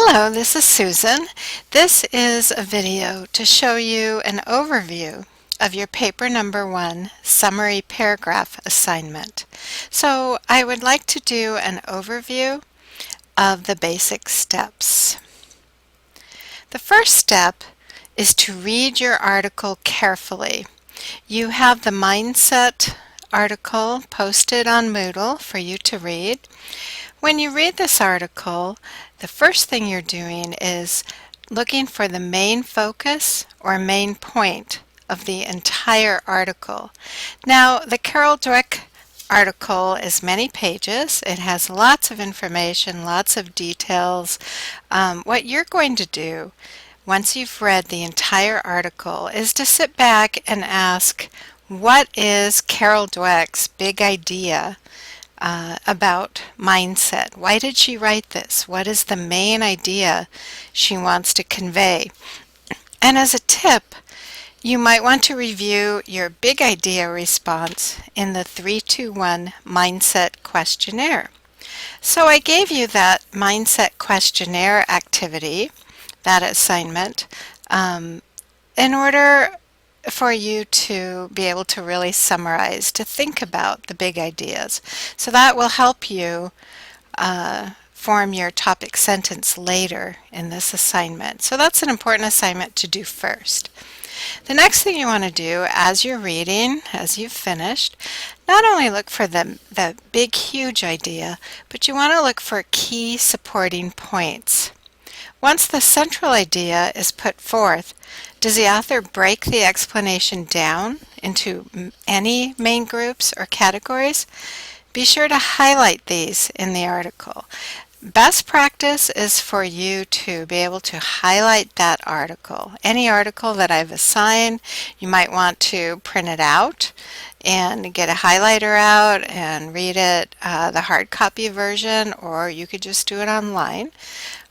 Hello, this is Susan. This is a video to show you an overview of your paper number 1 summary paragraph assignment. So I would like to do an overview of the basic steps. The first step is to read your article carefully. You have the mindset article posted on Moodle for you to read. When you read this article, the first thing you're doing is looking for the main focus or main point of the entire article. Now, the Carol Dweck article is many pages. It has lots of information, lots of details. What you're going to do once you've read the entire article is to sit back and ask, what is Carol Dweck's big idea about mindset? Why did she write this? What is the main idea she wants to convey? And as a tip, you might want to review your big idea response in the 3-2-1 mindset questionnaire. So I gave you that mindset questionnaire activity, that assignment, in order for you to be able to really summarize, to think about the big ideas. So that will help you form your topic sentence later in this assignment. So that's an important assignment to do first. The next thing you want to do as you're reading, as you've finished, not only look for the big, huge idea, but you want to look for key supporting points. Once the central idea is put forth, does the author break the explanation down into any main groups or categories? Be sure to highlight these in the article. Best practice is for you to be able to highlight that article. Any article that I've assigned, you might want to print it out and get a highlighter out and read it, the hard copy version, or you could just do it online.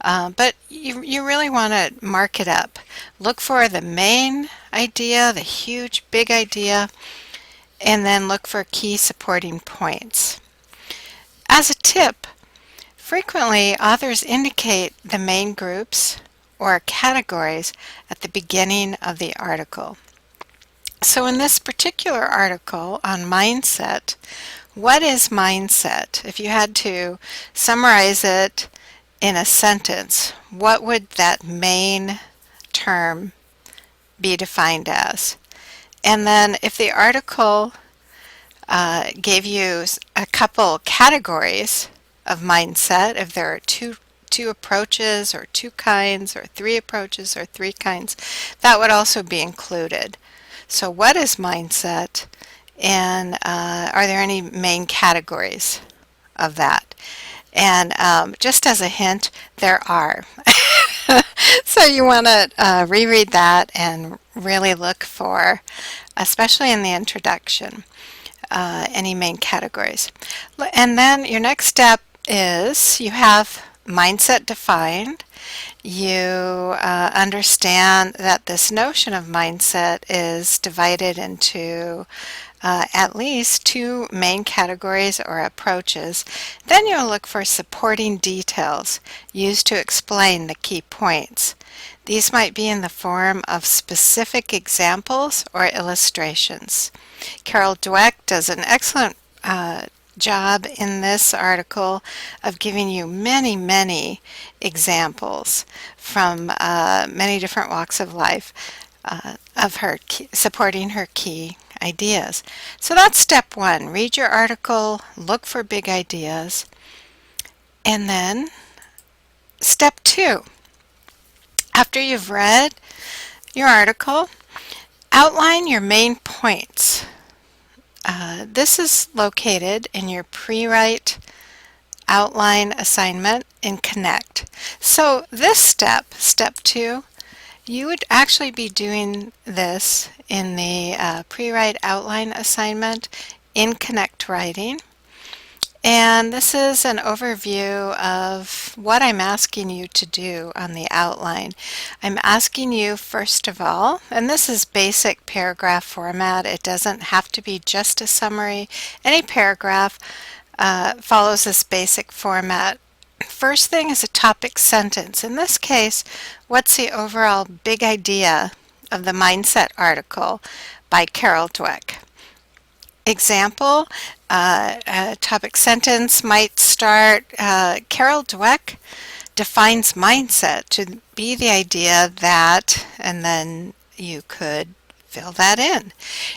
But you really want to mark it up. Look for the main idea, the huge, big idea, and then look for key supporting points. As a tip, frequently authors indicate the main groups or categories at the beginning of the article. So in this particular article on mindset, what is mindset? If you had to summarize it in a sentence, what would that main term be defined as? And then if the article gave you a couple categories of mindset, if there are two approaches or 2 kinds or 3 approaches or 3 kinds, that would also be included. So what is mindset, and are there any main categories of that? And just as a hint, there are. So you want to reread that and really look for, especially in the introduction, any main categories. And then your next step is you have mindset defined. You understand that this notion of mindset is divided into at least 2 main categories or approaches. Then you'll look for supporting details used to explain the key points. These might be in the form of specific examples or illustrations. Carol Dweck does an excellent job in this article of giving you many examples from many different walks of life of her supporting her key ideas. So that's step 1. Read your article, look for big ideas. And then step 2. After you've read your article, outline your main points. This is located in your pre-write outline assignment in Connect. So this step, step 2, you would actually be doing this in the pre-write outline assignment in Connect Writing. And this is an overview of what I'm asking you to do on the outline. I'm asking you, first of all, and this is basic paragraph format. It doesn't have to be just a summary. Any paragraph follows this basic format First thing is a topic sentence. In this case, what's the overall big idea of the mindset article by Carol Dweck? Example, a topic sentence might start, Carol Dweck defines mindset to be the idea that, and then you could fill that in.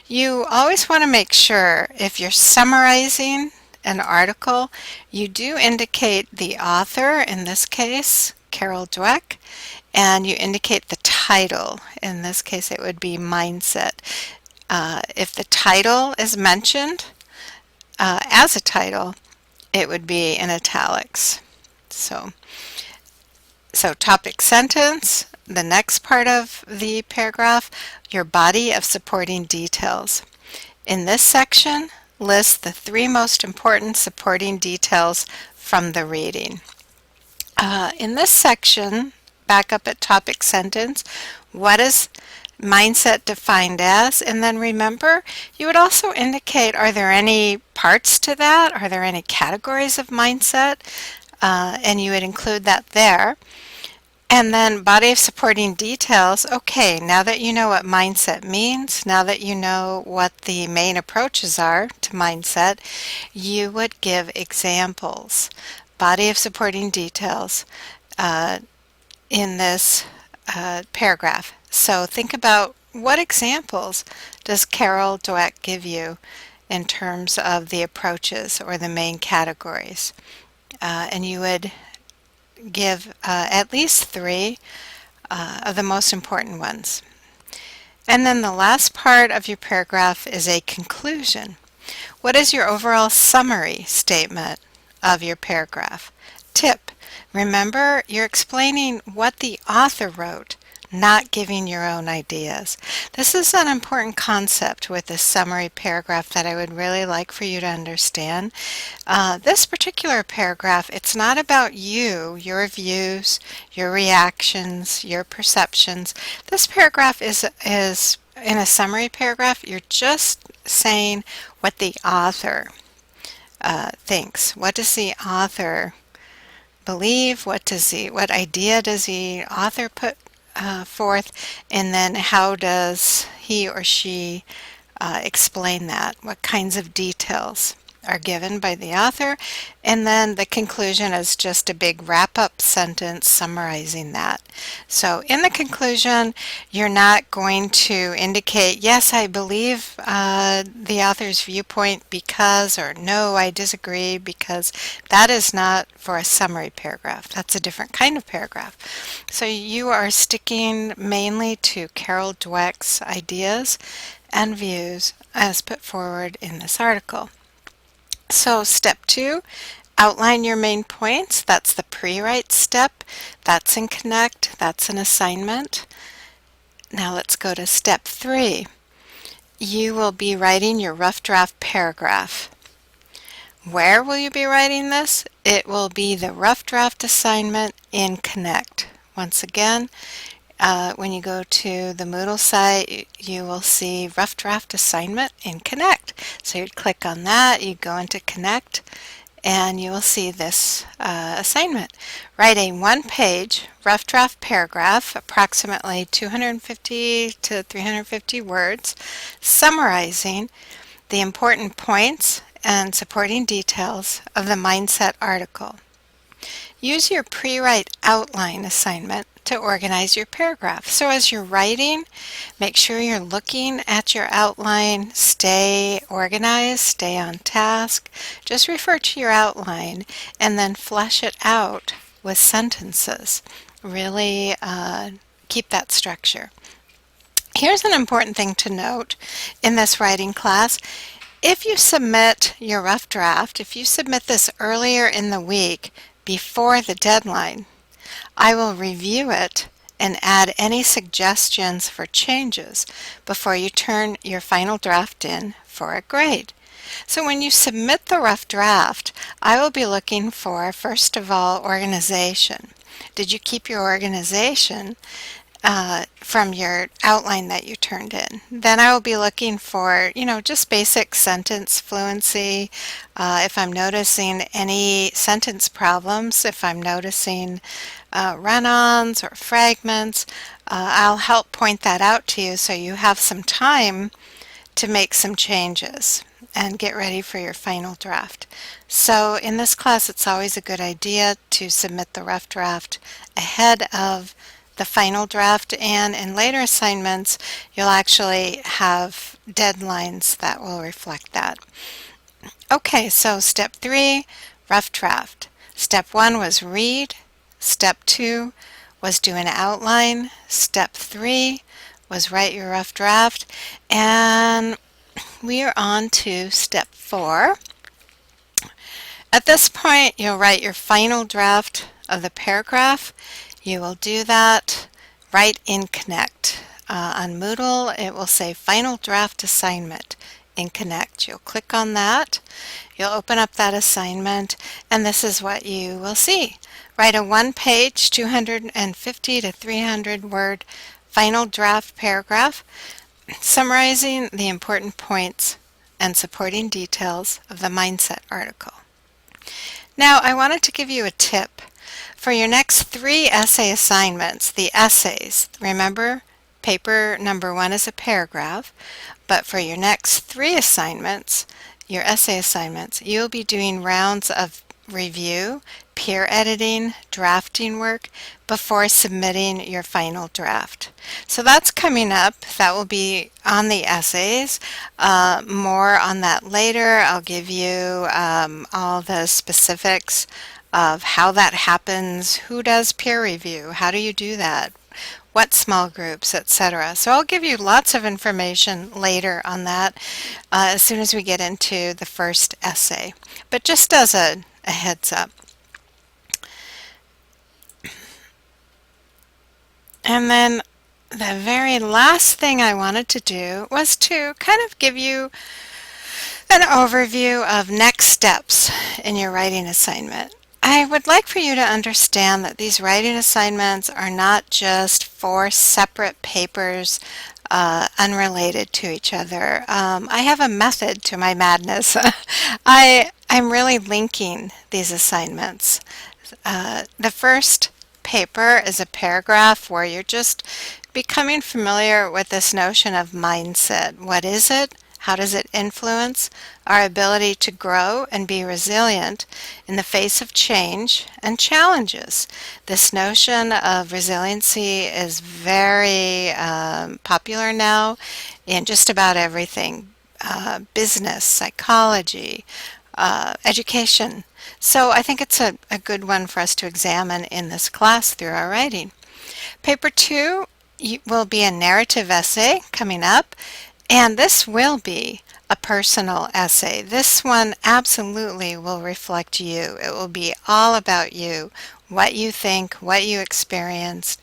You always want to make sure if you're summarizing an article, you do indicate the author, in this case, Carol Dweck, and you indicate the title. In this case, it would be Mindset. If the title is mentioned as a title, it would be in italics. So topic sentence, the next part of the paragraph, your body of supporting details. In this section, list the 3 most important supporting details from the reading. In this section, back up at topic sentence, what is mindset defined as? And then remember, you would also indicate, are there any parts to that? Are there any categories of mindset? And you would include that there. And then body of supporting details. Okay, now that you know what mindset means, now that you know what the main approaches are to mindset, you would give examples. Body of supporting details in this paragraph. So think about, what examples does Carol Dweck give you in terms of the approaches or the main categories? And you would give at least 3 of the most important ones. And then the last part of your paragraph is a conclusion. What is your overall summary statement of your paragraph? Tip: remember, you're explaining what the author wrote, not giving your own ideas. This is an important concept with this summary paragraph that I would really like for you to understand. This particular paragraph, it's not about you, your views, your reactions, your perceptions. This paragraph is in a summary paragraph, you're just saying what the author thinks. What does the author believe? What idea does the author put forth, and then how does he or she explain that? What kinds of details are given by the author? And then the conclusion is just a big wrap-up sentence summarizing that. So in the conclusion, you're not going to indicate, yes, I believe the author's viewpoint because, or no, I disagree because. That is not for a summary paragraph. That's a different kind of paragraph. So you are sticking mainly to Carol Dweck's ideas and views as put forward in this article. So step 2, outline your main points. That's the pre-write step. That's in Connect. That's an assignment. Now let's go to step 3. You will be writing your rough draft paragraph. Where will you be writing this? It will be the rough draft assignment in Connect. Once again, when you go to the Moodle site, you will see rough draft assignment in Connect. So you'd click on that, you go into Connect, and you will see this assignment. Write a 1-page rough draft paragraph, approximately 250 to 350 words, summarizing the important points and supporting details of the mindset article. Use your pre-write outline assignment to organize your paragraph. So as you're writing, make sure you're looking at your outline, stay organized, stay on task. Just refer to your outline and then flesh it out with sentences. Really keep that structure. Here's an important thing to note in this writing class. If you submit your rough draft, if you submit this earlier in the week before the deadline, I will review it and add any suggestions for changes before you turn your final draft in for a grade. So when you submit the rough draft, I will be looking for, first of all, organization. Did you keep your organization from your outline that you turned in. Then I will be looking for, just basic sentence fluency. If I'm noticing any sentence problems, if I'm noticing run-ons or fragments, I'll help point that out to you so you have some time to make some changes and get ready for your final draft. So in this class, it's always a good idea to submit the rough draft ahead of the final draft, and in later assignments, you'll actually have deadlines that will reflect that. Okay, so step 3, rough draft. Step 1 was read. Step 2 was do an outline. Step 3 was write your rough draft. And we are on to step 4. At this point, you'll write your final draft of the paragraph. You will do that right in Connect. On Moodle, it will say Final Draft Assignment in Connect. You'll click on that. You'll open up that assignment, and this is what you will see. Write a one-page, 250 to 300 word final draft paragraph summarizing the important points and supporting details of the mindset article. Now, I wanted to give you a tip. For your next 3 essay assignments, the essays, remember, paper number 1 is a paragraph, but for your next 3 assignments, your essay assignments, you'll be doing rounds of review, peer editing, drafting work before submitting your final draft. So that's coming up. That will be on the essays. More on that later. I'll give you all the specifics of how that happens, who does peer review, how do you do that, what small groups, etc. So I'll give you lots of information later on that as soon as we get into the first essay. But just as a heads up. And then the very last thing I wanted to do was to kind of give you an overview of next steps in your writing assignment. I would like for you to understand that these writing assignments are not just 4 separate papers unrelated to each other. I have a method to my madness. I'm really linking these assignments. The first paper is a paragraph where you're just becoming familiar with this notion of mindset. What is it? How does it influence our ability to grow and be resilient in the face of change and challenges? This notion of resiliency is very popular now in just about everything, business, psychology, education. So I think it's a good one for us to examine in this class through our writing. Paper 2 will be a narrative essay coming up. And this will be a personal essay. This one absolutely will reflect you. It will be all about you, what you think, what you experienced.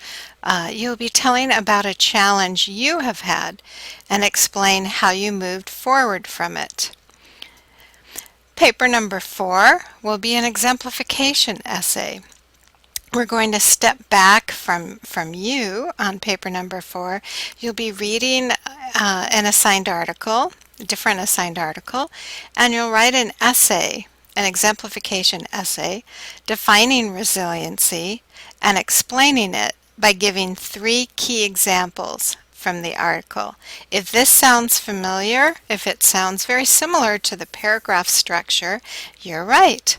You'll be telling about a challenge you have had and explain how you moved forward from it. Paper number 4 will be an exemplification essay. We're going to step back from you on paper number 4. You'll be reading an assigned article, a different assigned article, and you'll write an essay, an exemplification essay, defining resiliency and explaining it by giving 3 key examples from the article. If this sounds familiar, if it sounds very similar to the paragraph structure, you're right.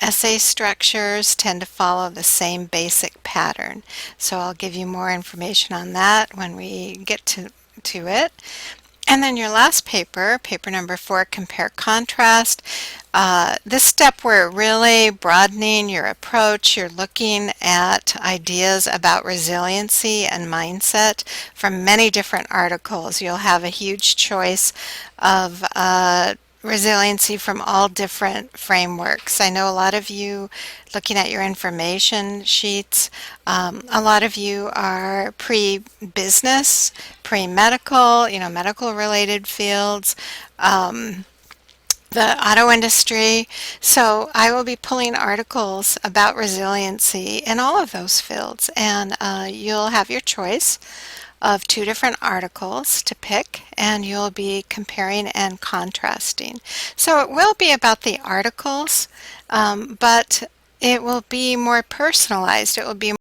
Essay structures tend to follow the same basic pattern. So I'll give you more information on that when we get to it. And then your last paper, paper number 4, compare contrast. This step we're really broadening your approach. You're looking at ideas about resiliency and mindset from many different articles. You'll have a huge choice of resiliency from all different frameworks. I know a lot of you looking at your information sheets, a lot of you are pre-business, pre-medical, medical related fields. the auto industry. So I will be pulling articles about resiliency in all of those fields, and you'll have your choice of two different articles to pick, and you'll be comparing and contrasting. So it will be about the articles, but it will be more personalized. It will be